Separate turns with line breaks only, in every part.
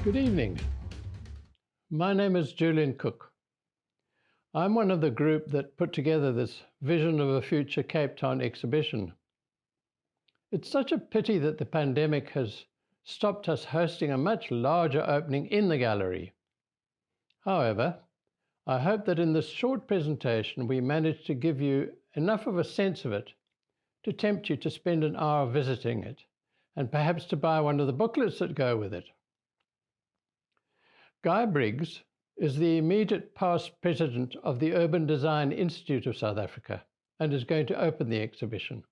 Good evening. My name is Julian Cook. I'm one of the group that put together this Vision of a Future Cape Town exhibition. It's such a pity that the pandemic has stopped us hosting a much larger opening in the gallery. However, I hope that in this short presentation we manage to give you enough of a sense of it to tempt you to spend an hour visiting it and perhaps to buy one of the booklets that go with it. Guy Briggs is the immediate past president of the Urban Design Institute of South Africa and is going to open the exhibition.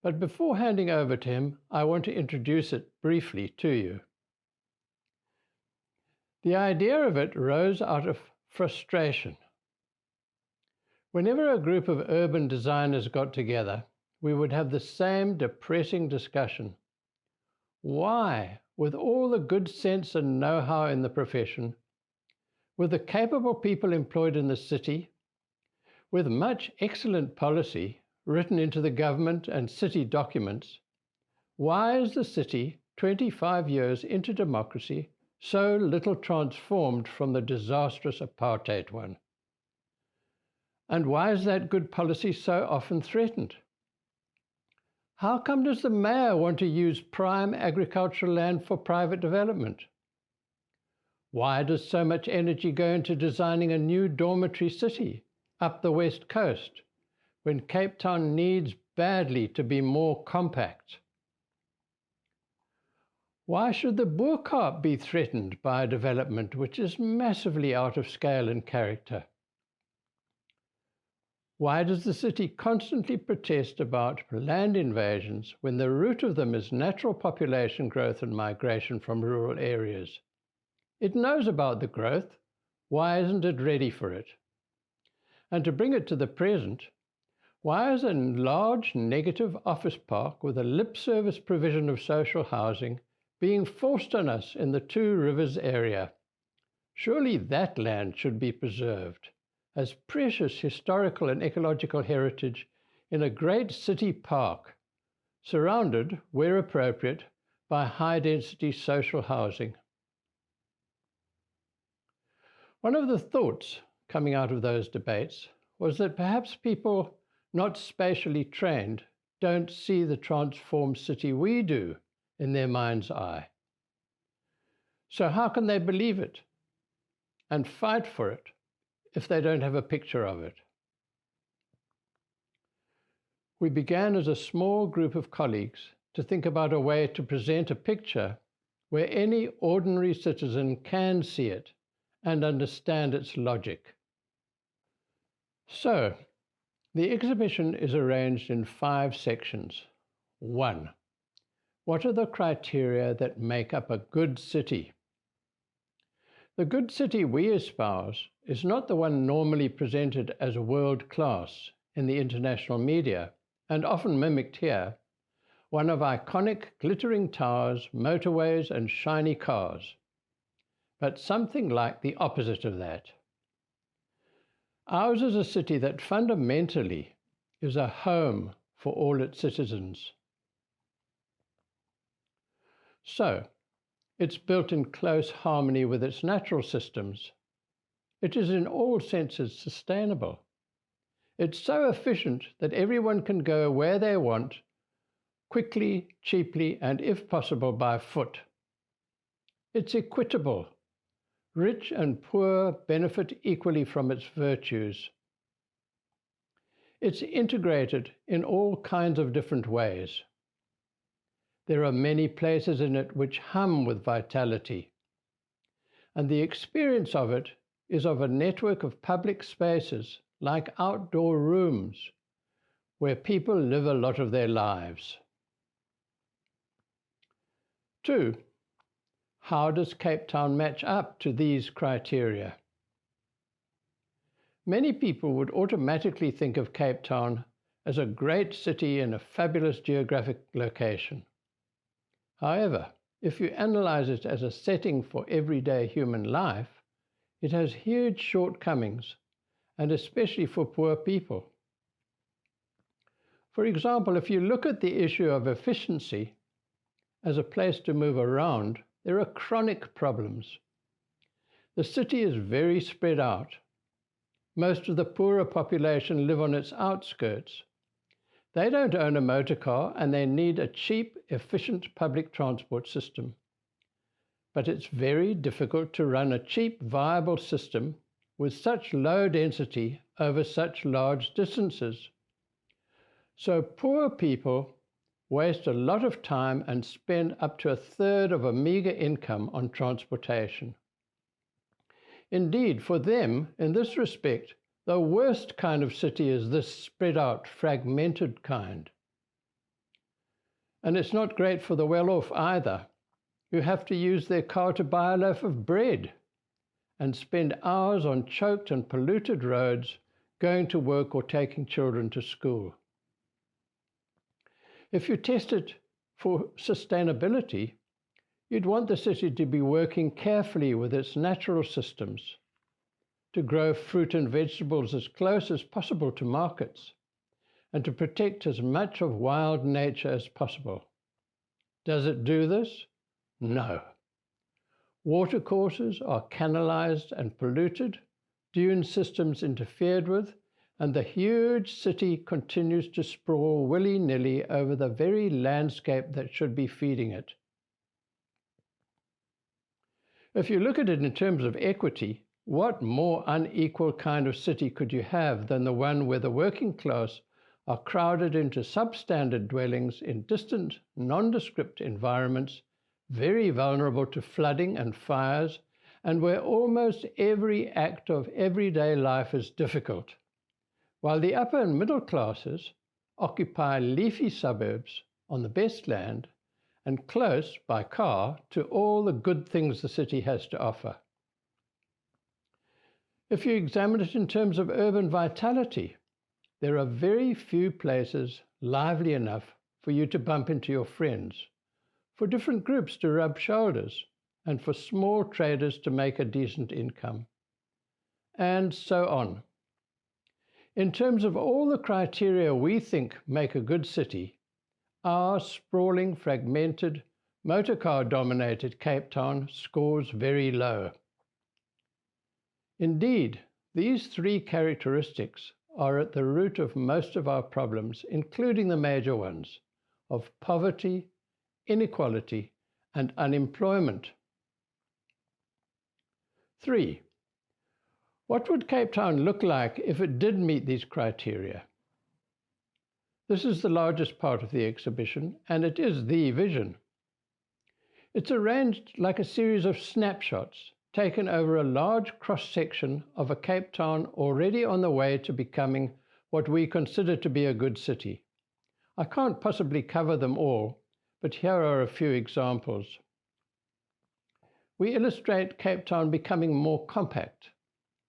But before handing over to him, I want to introduce it briefly to you. The idea of it rose out of frustration. Whenever a group of urban designers got together, we would have the same depressing discussion. Why, with all the good sense and know-how in the profession, with the capable people employed in the city, with much excellent policy written into the government and city documents, why is the city, 25 years into democracy, so little transformed from the disastrous apartheid one? And why is that good policy so often threatened? How come does the mayor want to use prime agricultural land for private development? Why does so much energy go into designing a new dormitory city up the West Coast when Cape Town needs badly to be more compact? Why should the Bo-Kaap be threatened by a development which is massively out of scale and character? Why does the city constantly protest about land invasions when the root of them is natural population growth and migration from rural areas? It knows about the growth. Why isn't it ready for it? And to bring it to the present, why is a large negative office park with a lip service provision of social housing being forced on us in the Two Rivers area? Surely that land should be preserved as precious historical and ecological heritage in a great city park, surrounded, where appropriate, by high-density social housing. One of the thoughts coming out of those debates was that perhaps people not spatially trained don't see the transformed city we do in their mind's eye. So how can they believe it and fight for it if they don't have a picture of it? We began as a small group of colleagues to think about a way to present a picture where any ordinary citizen can see it and understand its logic. So, the exhibition is arranged in 5 sections. 1. What are the criteria that make up a good city? The good city we espouse is not the one normally presented as world-class in the international media, and often mimicked here, one of iconic glittering towers, motorways, and shiny cars, but something like the opposite of that. Ours is a city that fundamentally is a home for all its citizens. So, it's built in close harmony with its natural systems. It is in all senses sustainable. It's so efficient that everyone can go where they want, quickly, cheaply, and if possible by foot. It's equitable. Rich and poor benefit equally from its virtues. It's integrated in all kinds of different ways. There are many places in it which hum with vitality, and the experience of it is of a network of public spaces like outdoor rooms where people live a lot of their lives. 2. How does Cape Town match up to these criteria? Many people would automatically think of Cape Town as a great city in a fabulous geographic location. However, if you analyze it as a setting for everyday human life, it has huge shortcomings, and especially for poor people. For example, if you look at the issue of efficiency as a place to move around, There are chronic problems. The city is very spread out. Most of the poorer population live on its outskirts. They don't own a motor car and they need a cheap, efficient public transport system. But it's very difficult to run a cheap, viable system with such low density over such large distances. So poor people waste a lot of time and spend up to a third of a meager income on transportation. Indeed, for them, in this respect, the worst kind of city is this spread out, fragmented kind. And it's not great for the well-off either, who have to use their car to buy a loaf of bread and spend hours on choked and polluted roads going to work or taking children to school. If you test it for sustainability, you'd want the city to be working carefully with its natural systems, to grow fruit and vegetables as close as possible to markets, and to protect as much of wild nature as possible. Does it do this? No. Watercourses are canalized and polluted, dune systems interfered with, and the huge city continues to sprawl willy-nilly over the very landscape that should be feeding it. If you look at it in terms of equity, what more unequal kind of city could you have than the one where the working class are crowded into substandard dwellings in distant, nondescript environments, very vulnerable to flooding and fires, and where almost every act of everyday life is difficult, while the upper and middle classes occupy leafy suburbs on the best land and close by car to all the good things the city has to offer. If you examine it in terms of urban vitality, there are very few places lively enough for you to bump into your friends, for different groups to rub shoulders, and for small traders to make a decent income, and so on. In terms of all the criteria we think make a good city, our sprawling, fragmented, motorcar-dominated Cape Town scores very low. Indeed, these three characteristics are at the root of most of our problems, including the major ones of poverty, inequality, and unemployment. 3. What would Cape Town look like if it did meet these criteria? This is the largest part of the exhibition, and it is the vision. It's arranged like a series of snapshots taken over a large cross-section of a Cape Town already on the way to becoming what we consider to be a good city. I can't possibly cover them all, but here are a few examples. We illustrate Cape Town becoming more compact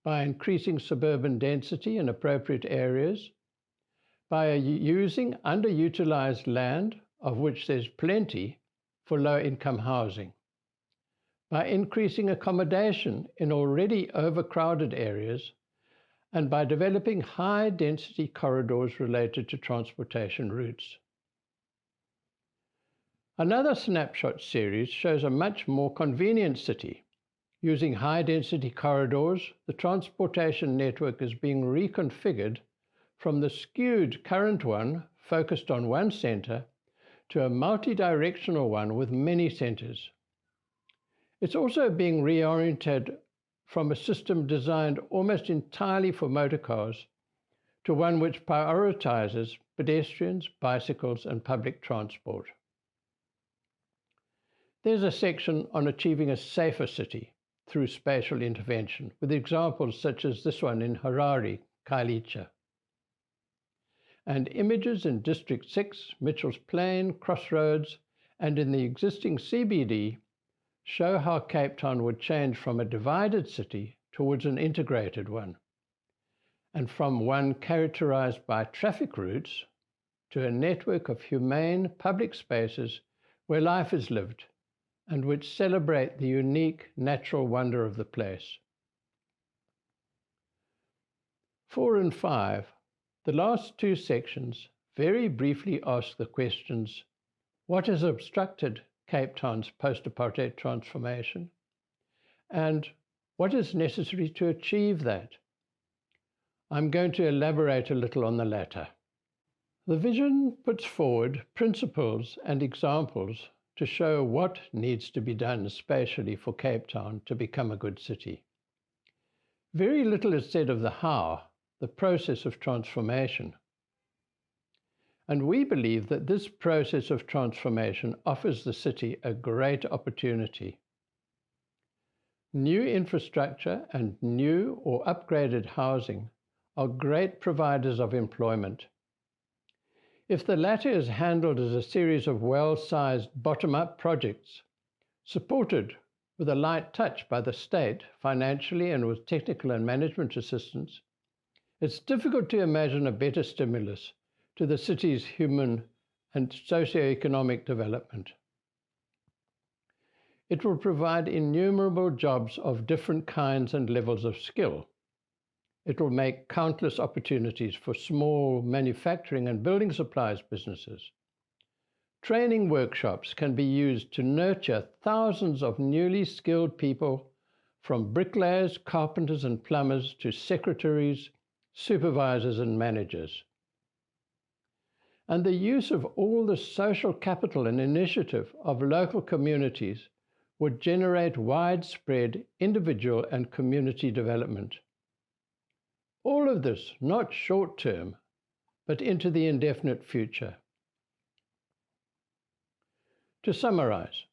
by increasing suburban density in appropriate areas, by using underutilized land, of which there's plenty, for low-income housing, by increasing accommodation in already overcrowded areas, and by developing high-density corridors related to transportation routes. Another snapshot series shows a much more convenient city. Using high-density corridors, the transportation network is being reconfigured from the skewed current one focused on one center to a multi-directional one with many centers. It's also being reoriented from a system designed almost entirely for motor cars to one which prioritizes pedestrians, bicycles, and public transport. There's a section on achieving a safer city through spatial intervention, with examples such as this one in Harare, Khayelitsha. And images in District 6, Mitchell's Plain, Crossroads, and in the existing CBD show how Cape Town would change from a divided city towards an integrated one, and from one characterized by traffic routes to a network of humane public spaces where life is lived and which celebrate the unique natural wonder of the place. 4 and 5, the last two sections, very briefly ask the questions: what has obstructed Cape Town's post-apartheid transformation, and what is necessary to achieve that. I'm going to elaborate a little on the latter. The vision puts forward principles and examples to show what needs to be done spatially for Cape Town to become a good city. Very little is said of the how, the process of transformation. And we believe that this process of transformation offers the city a great opportunity. New infrastructure and new or upgraded housing are great providers of employment. If the latter is handled as a series of well-sized bottom-up projects, supported with a light touch by the state financially and with technical and management assistance, it's difficult to imagine a better stimulus to the city's human and socio-economic development. It will provide innumerable jobs of different kinds and levels of skill. It will make countless opportunities for small manufacturing and building supplies businesses. Training workshops can be used to nurture thousands of newly skilled people, from bricklayers, carpenters, and plumbers to secretaries, supervisors, and managers. And the use of all the social capital and initiative of local communities would generate widespread individual and community development. All of this not short-term, but into the indefinite future. To summarize,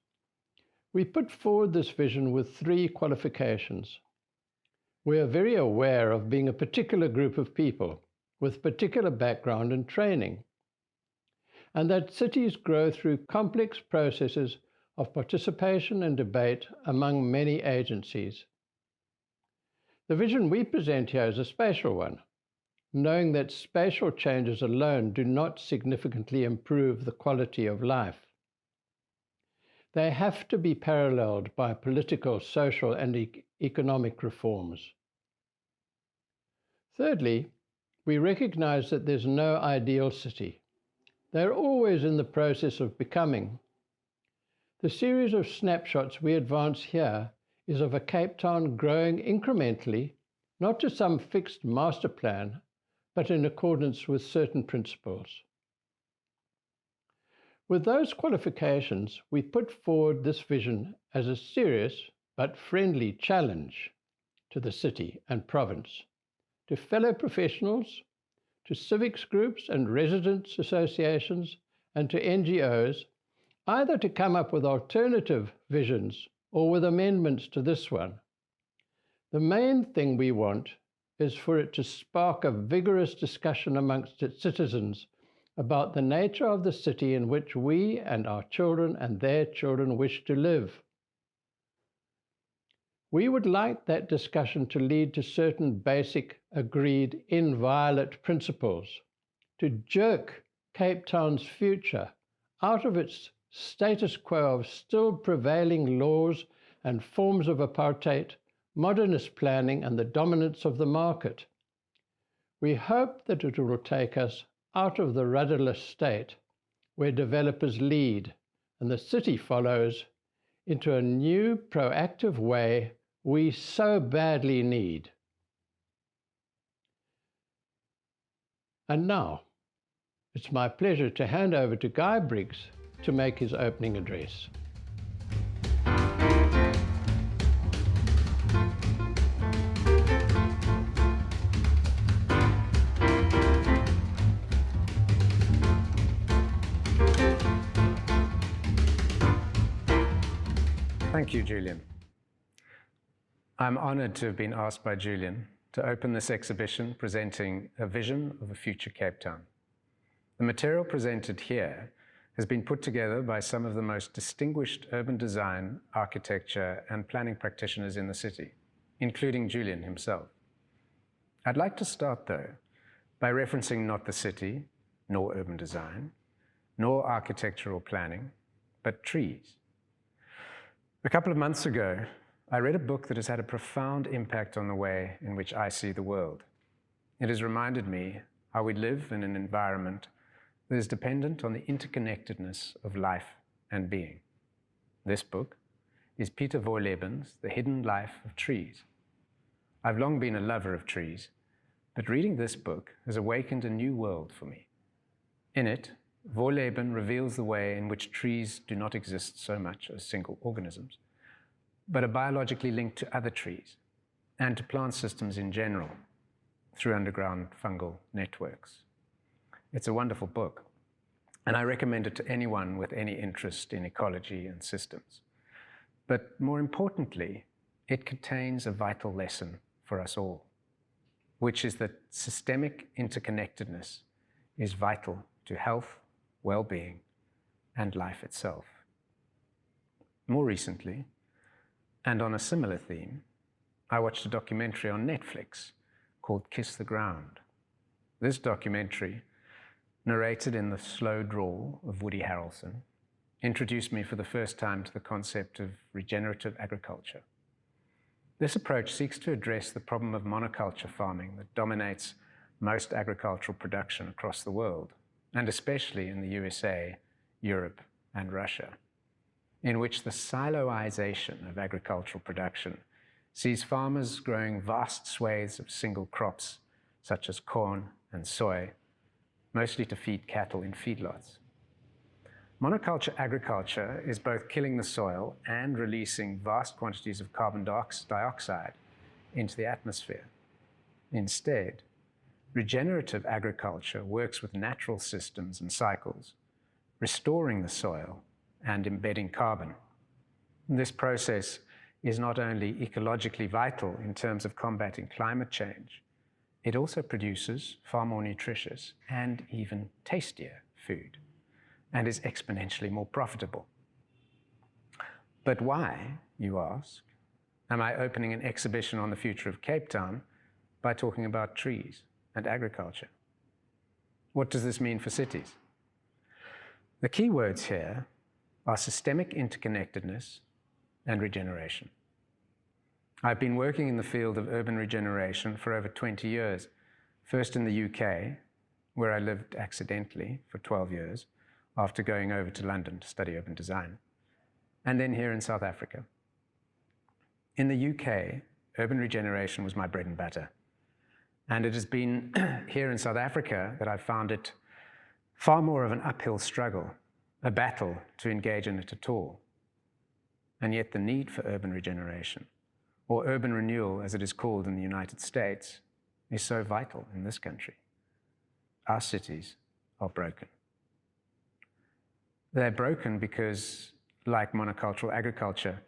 we put forward this vision with 3 qualifications. We are very aware of being a particular group of people with particular background and training, and that cities grow through complex processes of participation and debate among many agencies. The vision we present here is a spatial one, knowing that spatial changes alone do not significantly improve the quality of life. They have to be paralleled by political, social, and economic reforms. Thirdly, we recognize that there's no ideal city. They're always in the process of becoming. The series of snapshots we advance here is of a Cape Town growing incrementally, not to some fixed master plan, but in accordance with certain principles. With those qualifications, we put forward this vision as a serious but friendly challenge to the city and province, to fellow professionals, to civics groups and residents' associations, and to NGOs, either to come up with alternative visions or with amendments to this one. The main thing we want is for it to spark a vigorous discussion amongst its citizens about the nature of the city in which we and our children and their children wish to live. We would like that discussion to lead to certain basic, agreed, inviolate principles, to jerk Cape Town's future out of its status quo of still prevailing laws and forms of apartheid, modernist planning, and the dominance of the market. We hope that it will take us out of the rudderless state where developers lead and the city follows into a new proactive way we so badly need. And now, it's my pleasure to hand over to Guy Briggs to make his opening address.
Thank you, Julian. I'm honored to have been asked by Julian to open this exhibition presenting a vision of a future Cape Town. The material presented here has been put together by some of the most distinguished urban design, architecture, and planning practitioners in the city, including Julian himself. I'd like to start, though, by referencing not the city, nor urban design, nor architectural planning, but trees. A couple of months ago, I read a book that has had a profound impact on the way in which I see the world. It has reminded me how we live in an environment that is dependent on the interconnectedness of life and being. this book, is Peter Wohleben's The Hidden Life of Trees. I've long been a lover of trees, but reading this book has awakened a new world for me. In it, Wohleben reveals the way in which trees do not exist so much as single organisms, but are biologically linked to other trees and to plant systems in general through underground fungal networks. It's a wonderful book, and I recommend it to anyone with any interest in ecology and systems. But more importantly, it contains a vital lesson for us all, which is that systemic interconnectedness is vital to health, well-being, and life itself. More recently, and on a similar theme, I watched a documentary on Netflix called Kiss the Ground. This documentary, narrated in the slow drawl of Woody Harrelson, introduced me for the first time to the concept of regenerative agriculture. This approach seeks to address the problem of monoculture farming that dominates most agricultural production across the world, and especially in the USA, Europe, and Russia, in which the siloization of agricultural production sees farmers growing vast swathes of single crops, such as corn and soy, mostly to feed cattle in feedlots. Monoculture agriculture is both killing the soil and releasing vast quantities of carbon dioxide into the atmosphere. Instead, regenerative agriculture works with natural systems and cycles, restoring the soil and embedding carbon. This process is not only ecologically vital in terms of combating climate change, it also produces far more nutritious and even tastier food, and is exponentially more profitable. But why, you ask, am I opening an exhibition on the future of Cape Town by talking about trees and agriculture? What does this mean for cities? The key words here are systemic interconnectedness and regeneration. I've been working in the field of urban regeneration for over 20 years, first in the UK, where I lived accidentally for 12 years, after going over to London to study urban design, and then here in South Africa. In the UK, urban regeneration was my bread and butter. And it has been here in South Africa that I've found it far more of an uphill struggle, a battle to engage in it at all. And yet the need for urban regeneration, or urban renewal as it is called in the United States, is so vital in this country. Our cities are broken. They're broken because, like monocultural agriculture,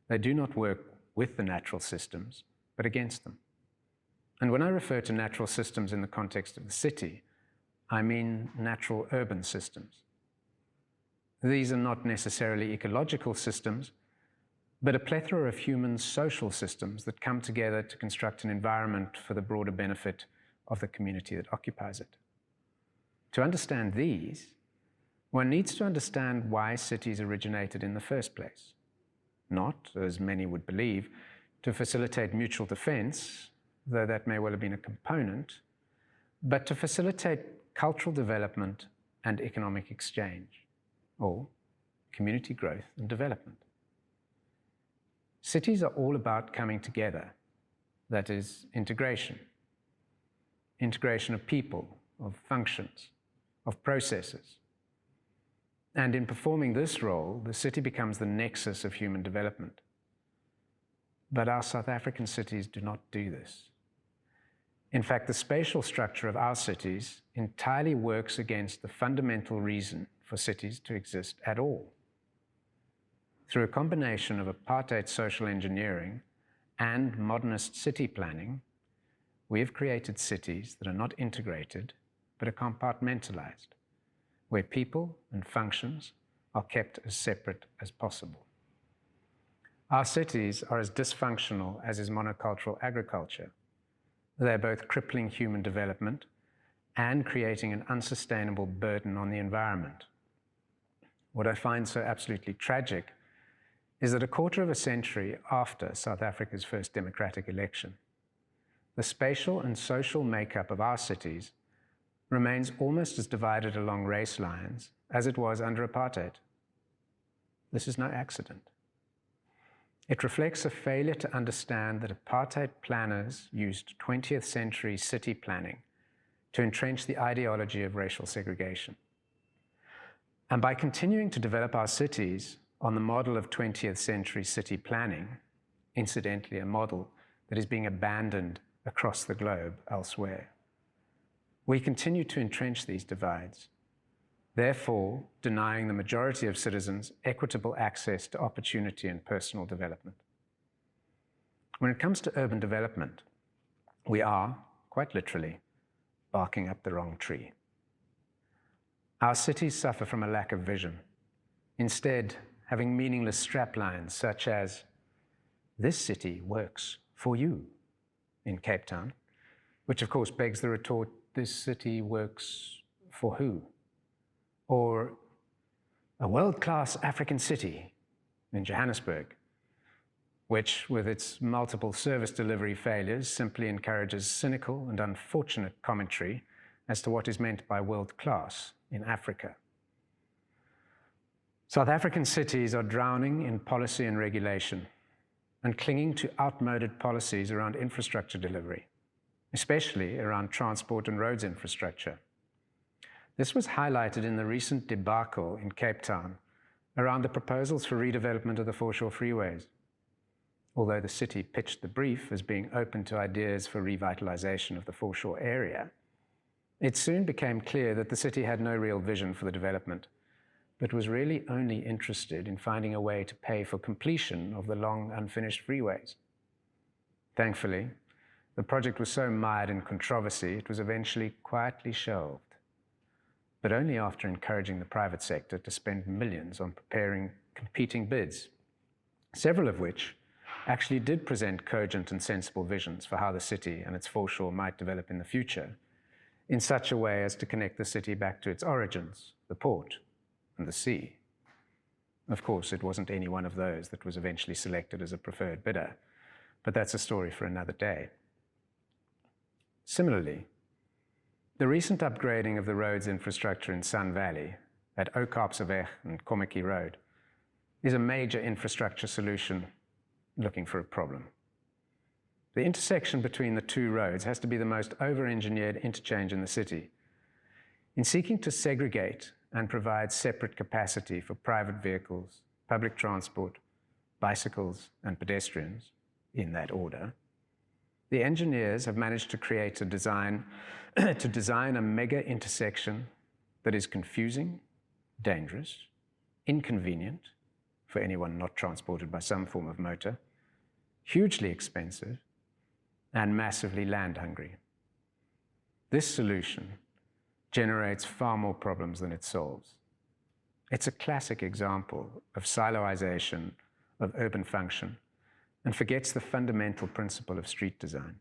they do not work with the natural systems, but against them. And when I refer to natural systems in the context of the city, I mean natural urban systems. These are not necessarily ecological systems, but a plethora of human social systems that come together to construct an environment for the broader benefit of the community that occupies it. To understand these, one needs to understand why cities originated in the first place. Not, as many would believe, to facilitate mutual defense, though that may well have been a component, but to facilitate cultural development and economic exchange, or community growth and development. Cities are all about coming together, that is, integration. Integration of people, of functions, of processes. And in performing this role, the city becomes the nexus of human development. But our South African cities do not do this. In fact, the spatial structure of our cities entirely works against the fundamental reason for cities to exist at all. Through a combination of apartheid social engineering and modernist city planning, we have created cities that are not integrated, but are compartmentalized, where people and functions are kept as separate as possible. Our cities are as dysfunctional as is monocultural agriculture. They're both crippling human development and creating an unsustainable burden on the environment. What I find so absolutely tragic is that a quarter of a century after South Africa's first democratic election, the spatial and social makeup of our cities remains almost as divided along race lines as it was under apartheid. This is no accident. It reflects a failure to understand that apartheid planners used 20th century city planning to entrench the ideology of racial segregation. And by continuing to develop our cities on the model of 20th century city planning, incidentally a model that is being abandoned across the globe elsewhere, we continue to entrench these divides, therefore denying the majority of citizens equitable access to opportunity and personal development. When it comes to urban development, we are, quite literally, barking up the wrong tree. Our cities suffer from a lack of vision, instead having meaningless straplines such as, "This city works for you," in Cape Town, which of course begs the retort, "This city works for who?" Or, "A world-class African city," in Johannesburg, which, with its multiple service delivery failures, simply encourages cynical and unfortunate commentary as to what is meant by world-class in Africa. South African cities are drowning in policy and regulation and clinging to outmoded policies around infrastructure delivery, especially around transport and roads infrastructure. This was highlighted in the recent debacle in Cape Town around the proposals for redevelopment of the foreshore freeways. Although the city pitched the brief as being open to ideas for revitalization of the foreshore area, it soon became clear that the city had no real vision for the development, but was really only interested in finding a way to pay for completion of the long unfinished freeways. Thankfully, the project was so mired in controversy, it was eventually quietly shelved, but only after encouraging the private sector to spend millions on preparing competing bids, several of which actually did present cogent and sensible visions for how the city and its foreshore might develop in the future, in such a way as to connect the city back to its origins, the port and the sea. Of course, it wasn't any one of those that was eventually selected as a preferred bidder, but that's a story for another day. Similarly, the recent upgrading of the roads infrastructure in Sun Valley at Oudtshoornweg and Kommetjie Road is a major infrastructure solution looking for a problem. The intersection between the two roads has to be the most over-engineered interchange in the city. In seeking to segregate and provide separate capacity for private vehicles, public transport, bicycles, and pedestrians, in that order, the engineers have managed to create a design a mega intersection that is confusing, dangerous, inconvenient for anyone not transported by some form of motor, hugely expensive, and massively land hungry. This solution generates far more problems than it solves. It's a classic example of siloization of urban function and forgets the fundamental principle of street design,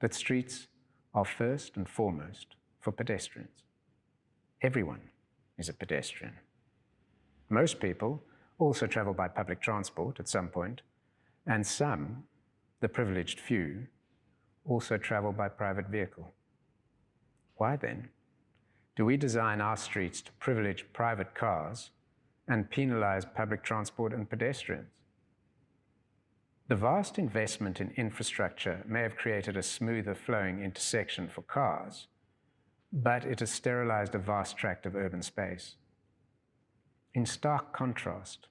that streets are first and foremost for pedestrians. Everyone is a pedestrian. Most people also travel by public transport at some point, and some, the privileged few, also travel by private vehicle. Why then do we design our streets to privilege private cars and penalize public transport and pedestrians? The vast investment in infrastructure may have created a smoother flowing intersection for cars, but it has sterilized a vast tract of urban space. In stark contrast,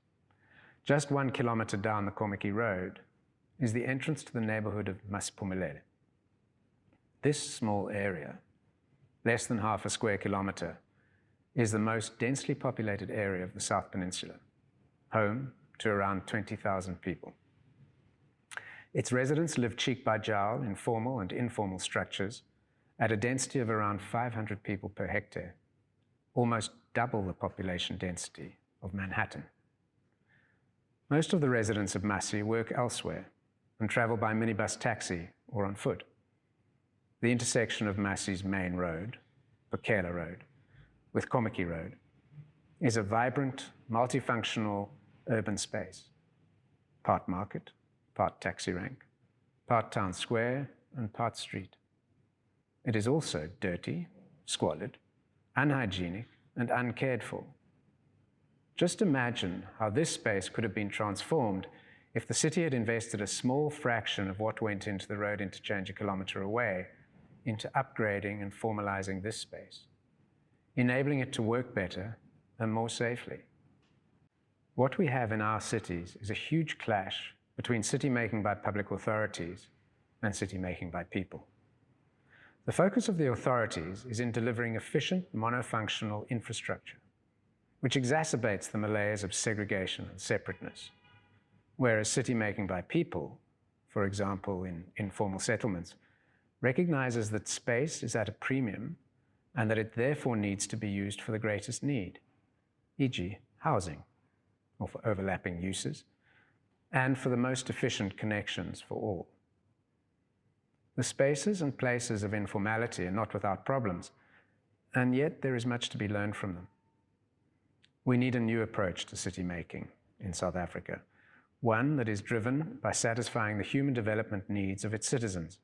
just 1 kilometer down the Kommetjie Road is the entrance to the neighborhood of Masiphumelele. This small area, less than half a square kilometer, is the most densely populated area of the South Peninsula, home to around 20,000 people. Its residents live cheek by jowl in formal and informal structures at a density of around 500 people per hectare, almost double the population density of Manhattan. Most of the residents of Massey work elsewhere and travel by minibus taxi or on foot. The intersection of Massey's main road, Bukela Road, with Kommetjie Road, is a vibrant, multifunctional urban space, part market, part taxi rank, part town square, and part street. It is also dirty, squalid, unhygienic, and uncared for. Just imagine how this space could have been transformed if the city had invested a small fraction of what went into the road interchange a kilometre away into upgrading and formalising this space, enabling it to work better and more safely. What we have in our cities is a huge clash between city making by public authorities and city making by people. The focus of the authorities is in delivering efficient, monofunctional infrastructure, which exacerbates the malaise of segregation and separateness, whereas city making by people, for example in informal settlements, recognizes that space is at a premium and that it therefore needs to be used for the greatest need, e.g. housing, or for overlapping uses, and for the most efficient connections for all. The spaces and places of informality are not without problems, and yet there is much to be learned from them. We need a new approach to city making in South Africa, one that is driven by satisfying the human development needs of its citizens,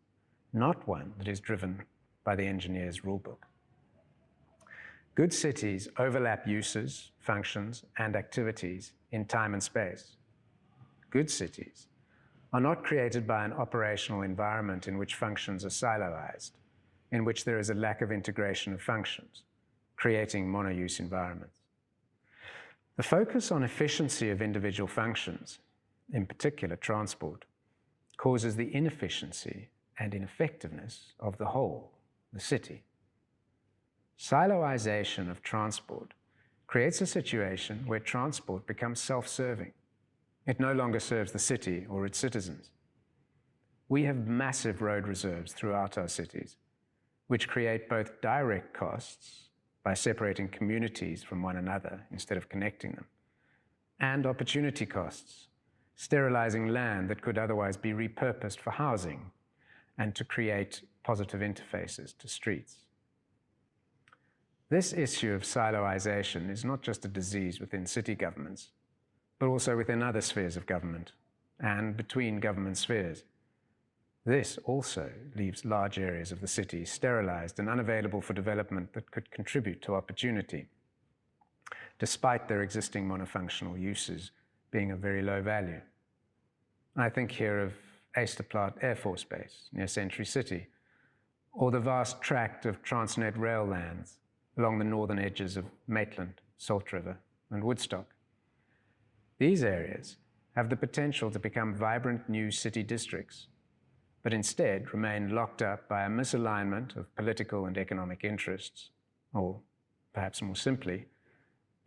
not one that is driven by the engineer's rulebook. Good cities overlap uses, functions, and activities in time and space. Good cities are not created by an operational environment in which functions are siloized, in which there is a lack of integration of functions, creating mono-use environments. The focus on efficiency of individual functions, in particular transport, causes the inefficiency and ineffectiveness of the whole, the city. Siloization of transport creates a situation where transport becomes self-serving. It no longer serves the city or its citizens. We have massive road reserves throughout our cities, which create both direct costs by separating communities from one another instead of connecting them, and opportunity costs, sterilizing land that could otherwise be repurposed for housing and to create positive interfaces to streets. This issue of siloization is not just a disease within city governments, but also within other spheres of government and between government spheres. This also leaves large areas of the city sterilized and unavailable for development that could contribute to opportunity, despite their existing monofunctional uses being of very low value. I think here of Eysterplaat Air Force Base near Century City, or the vast tract of Transnet rail lands along the northern edges of Maitland, Salt River, and Woodstock. These areas have the potential to become vibrant new city districts, but instead remain locked up by a misalignment of political and economic interests, or perhaps more simply,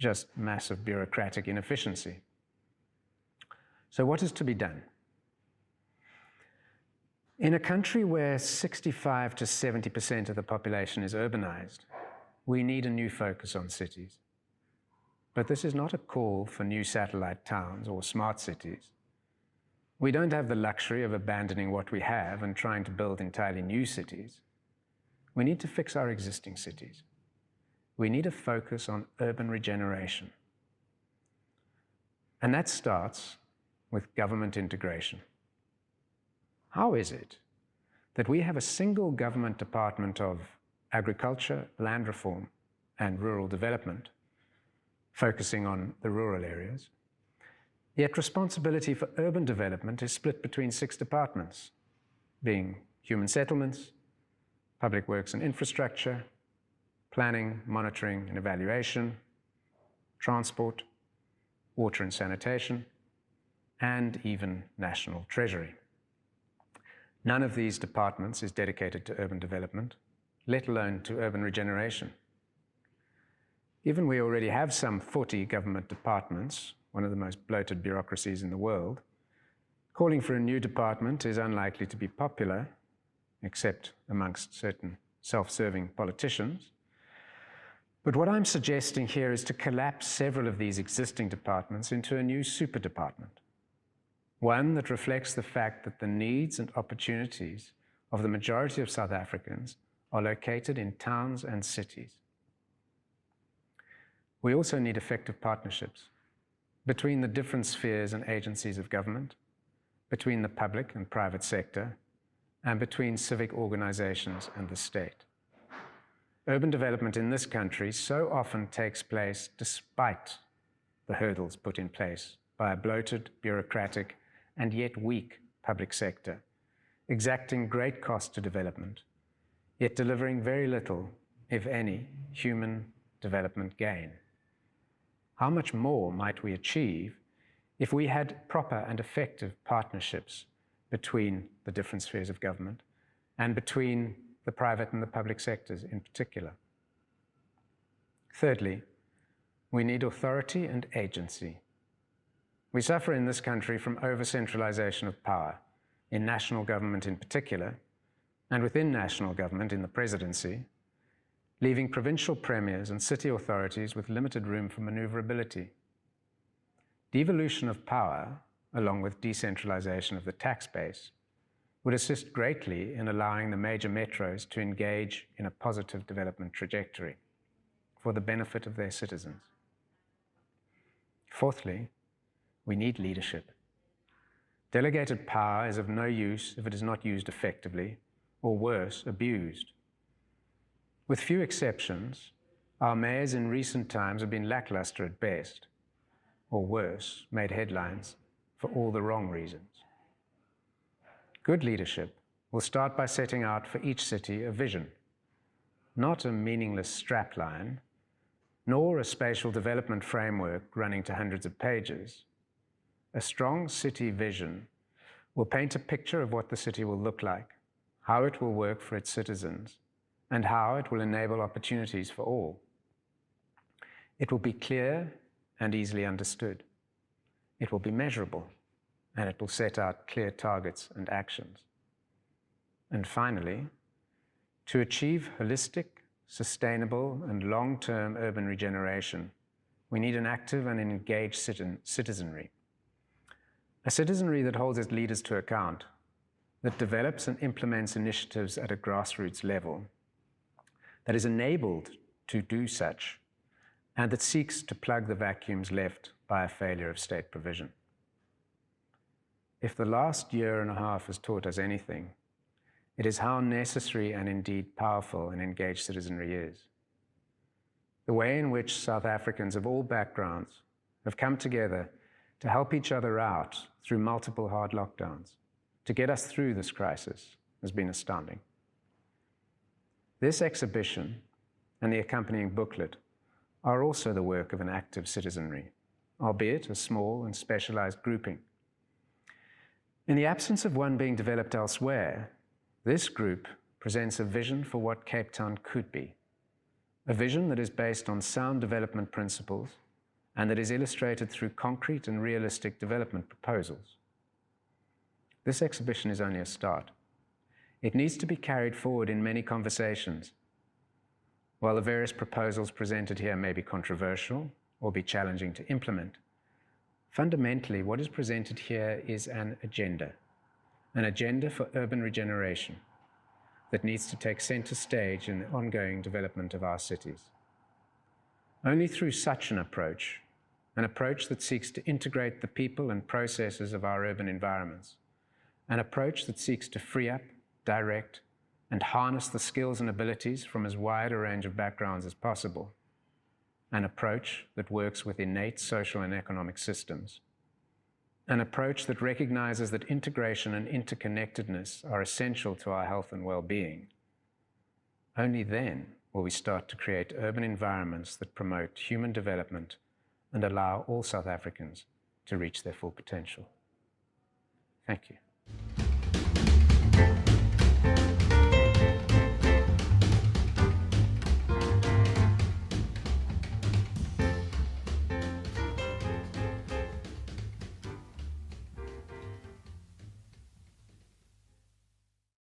just massive bureaucratic inefficiency. So what is to be done? In a country where 65 to 70% of the population is urbanized, we need a new focus on cities. But this is not a call for new satellite towns or smart cities. We don't have the luxury of abandoning what we have and trying to build entirely new cities. We need to fix our existing cities. We need a focus on urban regeneration. And that starts with government integration. How is it that we have a single government department of agriculture, land reform, and rural development, focusing on the rural areas, yet responsibility for urban development is split between 6 departments, being human settlements, public works and infrastructure, planning, monitoring and evaluation, transport, water and sanitation, and even national treasury. None of these departments is dedicated to urban development, let alone to urban regeneration. Given we already have some 40 government departments, one of the most bloated bureaucracies in the world, calling for a new department is unlikely to be popular, except amongst certain self-serving politicians. But what I'm suggesting here is to collapse several of these existing departments into a new super department, one that reflects the fact that the needs and opportunities of the majority of South Africans are located in towns and cities. We also need effective partnerships between the different spheres and agencies of government, between the public and private sector, and between civic organizations and the state. Urban development in this country so often takes place despite the hurdles put in place by a bloated, bureaucratic, and yet weak public sector, exacting great cost to development, yet delivering very little, if any, human development gain. How much more might we achieve if we had proper and effective partnerships between the different spheres of government and between the private and the public sectors in particular? Thirdly, we need authority and agency. We suffer in this country from over-centralization of power, in national government in particular, and within national government in the presidency, leaving provincial premiers and city authorities with limited room for maneuverability. Devolution of power, along with decentralization of the tax base, would assist greatly in allowing the major metros to engage in a positive development trajectory for the benefit of their citizens. Fourthly, we need leadership. Delegated power is of no use if it is not used effectively, or worse, abused. With few exceptions, our mayors in recent times have been lackluster at best, or worse, made headlines for all the wrong reasons. Good leadership will start by setting out for each city a vision, not a meaningless strapline, nor a spatial development framework running to hundreds of pages. A strong city vision will paint a picture of what the city will look like, how it will work for its citizens, and how it will enable opportunities for all. It will be clear and easily understood. It will be measurable, and it will set out clear targets and actions. And finally, to achieve holistic, sustainable, and long-term urban regeneration, we need an active and engaged citizenry. A citizenry that holds its leaders to account, that develops and implements initiatives at a grassroots level, that is enabled to do such, and that seeks to plug the vacuums left by a failure of state provision. If the last year and a half has taught us anything, it is how necessary and indeed powerful an engaged citizenry is. The way in which South Africans of all backgrounds have come together to help each other out through multiple hard lockdowns, to get us through this crisis, has been astounding. This exhibition and the accompanying booklet are also the work of an active citizenry, albeit a small and specialized grouping. In the absence of one being developed elsewhere, this group presents a vision for what Cape Town could be, a vision that is based on sound development principles and that is illustrated through concrete and realistic development proposals. This exhibition is only a start. It needs to be carried forward in many conversations. While the various proposals presented here may be controversial or be challenging to implement, fundamentally what is presented here is an agenda for urban regeneration that needs to take center stage in the ongoing development of our cities. Only through such an approach that seeks to integrate the people and processes of our urban environments, an approach that seeks to free up, direct, and harness the skills and abilities from as wide a range of backgrounds as possible, an approach that works with innate social and economic systems, an approach that recognizes that integration and interconnectedness are essential to our health and well-being. Only then will we start to create urban environments that promote human development and allow all South Africans to reach their full potential. Thank you.